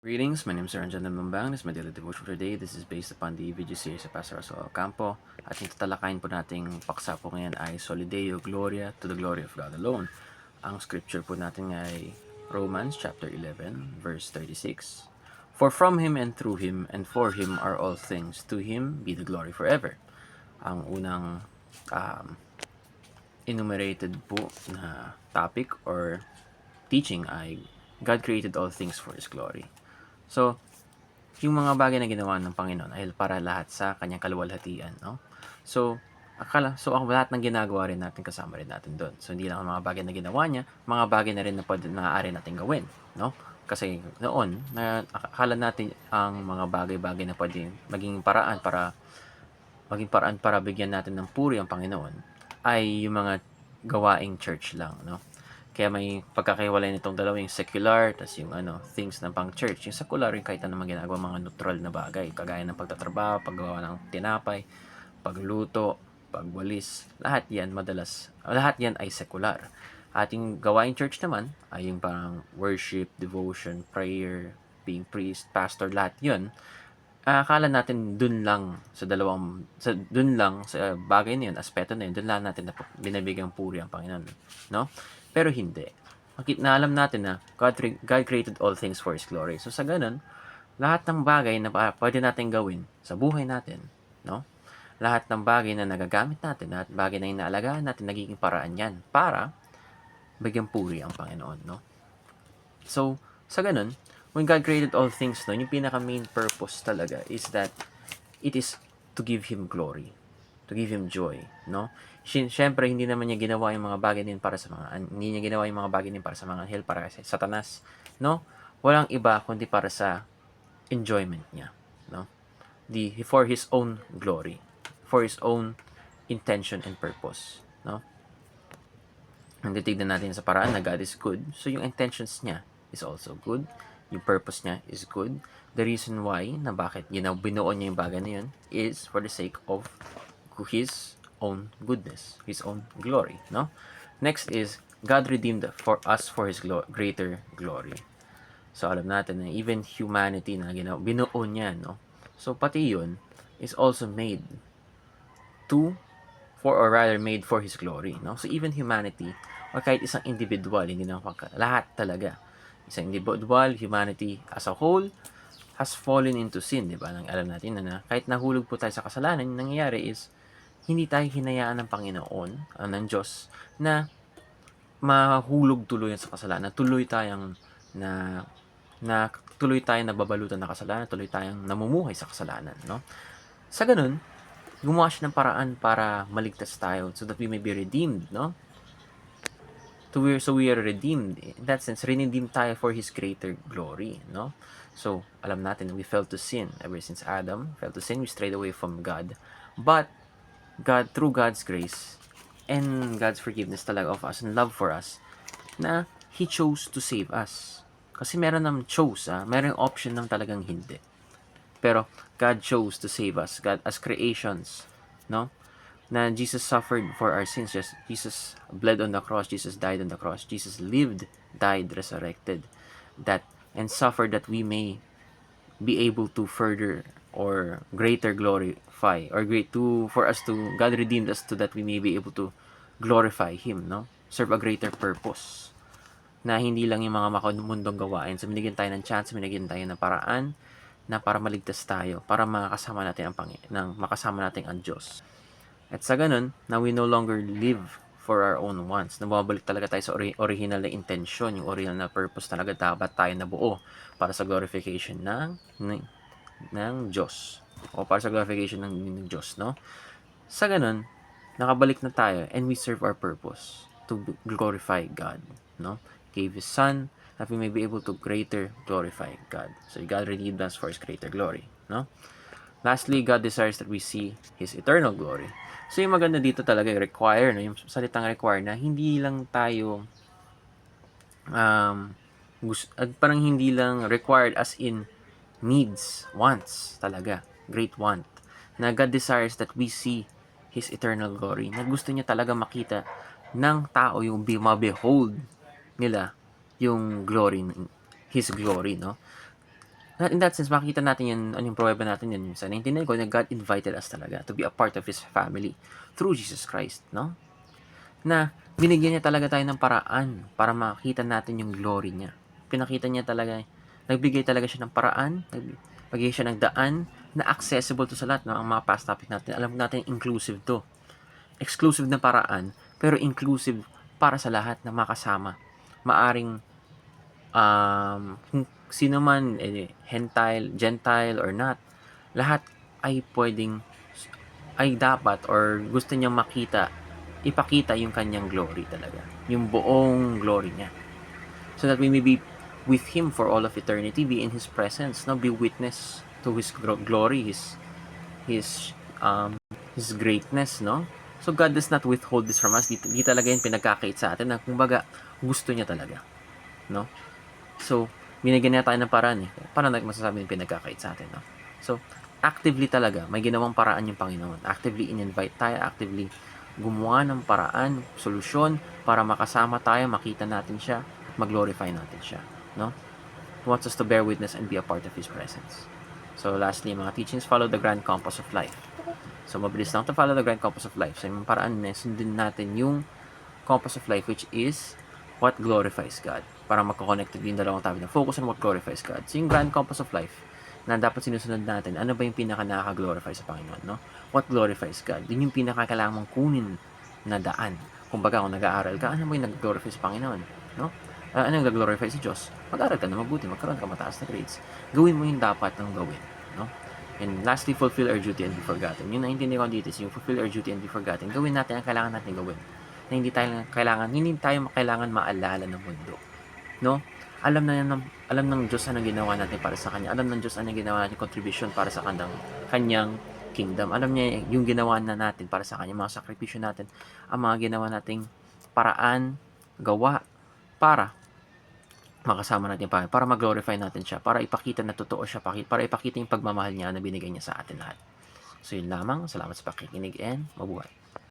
Greetings, my name is Ranjan Lumbang. This is my daily devotion for today. This is based upon the video series of Pastor Russell Ocampo. At yung tatalakayin po nating paksa po ngayon ay Soli Deo Gloria to the glory of God alone. Ang scripture po natin ay Romans chapter 11 verse 36. For from Him and through Him and for Him are all things. To Him be the glory forever. Ang unang enumerated po na topic or teaching ay God created all things for His glory. So, yung mga bagay na ginawa ng Panginoon ay para lahat sa kanyang kaluwalhatian, no? So, ang lahat ng ginagawa rin natin, kasama rin natin doon. So, hindi lang ang mga bagay na ginawa niya, mga bagay na rin na maaari natin gawin, no? Kasi noon, akala natin ang mga bagay-bagay na pwede maging paraan para bigyan natin ng puri ang Panginoon ay yung mga gawaing church lang, no? Kaya may pagkakaiwalay nitong dalawa, yung secular, tas yung things ng pang church. Yung secular, yung kahit anong ginagawa, mga neutral na bagay, kagaya ng pagtatrabaho, paggawa ng tinapay, pagluto, pagwalis, lahat yan ay secular. At yung gawaing church naman, ay yung parang worship, devotion, prayer, being priest, pastor, lahat yun. Akala natin dun lang sa bagay na yun, aspeto na yun, dun lang natin binabigyang puri ang Panginoon, no? Pero hindi. Alam natin na God created all things for His glory. So sa ganun, lahat ng bagay na pwede natin gawin sa buhay natin, no? Lahat ng bagay na nagagamit natin, lahat bagay na inaalagaan natin, nagiging paraan yan para bigyang puri ang Panginoon, no? So, sa ganun, when God created all things, no, yung pinaka main purpose talaga is that it is to give Him glory, to give Him joy, no? Siyempre, hindi naman niya ginawa yung mga bagay din para sa hindi niya ginawa yung mga bagay din para sa mga anghel, para sa Satanas, no? Walang iba kundi para sa enjoyment niya, no? For His own glory, for His own intention and purpose, no? Ang titignan natin sa paraan na God is good, so yung intentions niya is also good, yung purpose niya is good. The reason why na bakit binuo niya yung bagay na yun is for the sake of His own goodness, His own glory, no? Next is God redeemed for us for His greater glory. So alam natin na even humanity na binuo niya, no? So pati yun is also made made for His glory, no? So even humanity, or kahit isang individual, hindi na lahat talaga. Isang individual, humanity as a whole, has fallen into sin, di ba? Alam natin na kahit nahulog po tayo sa kasalanan, yung nangyayari is, hindi tayo hinayaan ng Panginoon, ng Diyos, na mahulog tuloy sa kasalanan. Tuloy tayong nababalutan ng kasalanan, tuloy tayong namumuhay sa kasalanan, no? Sa ganun, gumawa siya ng paraan para maligtas tayo so that we may be redeemed, no? So we are redeemed. In that sense, redeemed tayo for His greater glory, no? So, alam natin, we fell to sin. Ever since Adam fell to sin, we strayed away from God. But, God, through God's grace and God's forgiveness talaga of us and love for us, na He chose to save us. Kasi meron merong option ng talagang hindi. Pero, God chose to save us. God, as creations, no? Na Jesus suffered for our sins. Jesus bled on the cross. Jesus died on the cross. Jesus lived, died, resurrected, and suffered that we may be able to further or greater glorify or God redeemed us to that we may be able to glorify Him, no? Serve a greater purpose. Na hindi lang yung mga makamundong gawain. So, binigyan tayo ng chance, binigyan tayo ng paraan na para maligtas tayo, para makasama natin ang Diyos. At sa ganun, now we no longer live for our own wants. Nababalik talaga tayo sa original na intention, yung original na purpose talaga dapat tayo nabuo para sa glorification ng Diyos. O para sa glorification ng Diyos, no? Sa ganun, nakabalik na tayo and we serve our purpose to glorify God, no? Gave His Son that we may be able to greater glorify God. So God redeemed us for His greater glory, no? Lastly, God desires that we see His eternal glory. So, yung maganda dito talaga, require, no? Yung salitang require na hindi lang tayo parang hindi lang required as in needs, wants talaga, great want. Na God desires that we see His eternal glory. Na gusto niya talaga makita ng tao yung ma-behold nila yung glory, His glory, no? In that sense, makikita natin yan, yung pruweba natin yan, sa naintindihan ko na God invited us talaga to be a part of His family through Jesus Christ, no? Na binigyan niya talaga tayo ng paraan para makita natin yung glory niya. Pinakita niya talaga, nagbigay talaga siya ng paraan, nagbigay siya ng daan na accessible to sa lahat, no? Ang mga past topic natin, alam natin inclusive to. Exclusive na paraan, pero inclusive para sa lahat na makasama. Maaring sino man, Gentile or not, lahat ay pwedeng, ay dapat or gusto niyang ipakita yung kanyang glory talaga. Yung buong glory niya. So that we may be with Him for all of eternity, be in His presence, no? Be witness to His glory, His greatness, no? So God does not withhold this from us. Di talaga yun pinagkakait sa atin, na kumbaga gusto niya talaga, no? So binigyan niya tayo ng paraan eh. Paano masasabi yung pinagkakait sa atin, no? So actively talaga may ginawang paraan yung Panginoon. Actively in-invite tayo, actively gumawa ng paraan, solusyon para makasama tayo, makita natin siya, mag-glorify natin siya, no? He wants us to bear witness and be a part of His presence. So lastly, mga teachings, follow the grand compass of life. So mabilis lang to follow the grand compass of life. So yung paraan na sundin natin yung compass of life, which is what glorifies God. Para magkoconnected yung dalawang topic na focus on what glorifies God. So yung grand compass of life na dapat sinusunod natin, ano ba yung pinaka nakaka-glorify sa Panginoon, no? What glorifies God? Yun yung pinaka kailangan mong kunin na daan. Kumbaga, kung nag-aaral ka, ano ba yung nag-glorify sa Panginoon, no? Ano yung nag-glorify sa Diyos? Mag-aaral ka na mabuti, magkaroon ka mataas na grades. Gawin mo yung dapat ng gawin, no? And lastly, fulfill our duty and be forgotten. Yung naintindihan ko dito is yung fulfill our duty and be forgotten. Gawin natin ang kailangan natin gawin. Na hindi tayo kailangan maalala ng mundo, no? Alam ng Diyos ang ginawa natin para sa Kanya. Alam ng Diyos ang ginawa natin contribution para sa Kanyang kingdom. Alam niya yung ginawa na natin para sa Kanya, mga sakripisyo natin, ang mga ginawa nating paraan, gawa, para makasama natin para mag-glorify natin siya, para ipakita na totoo siya, para ipakita yung pagmamahal niya na binigay niya sa atin lahat. So yun lamang, salamat sa pakikinig and mabuhay.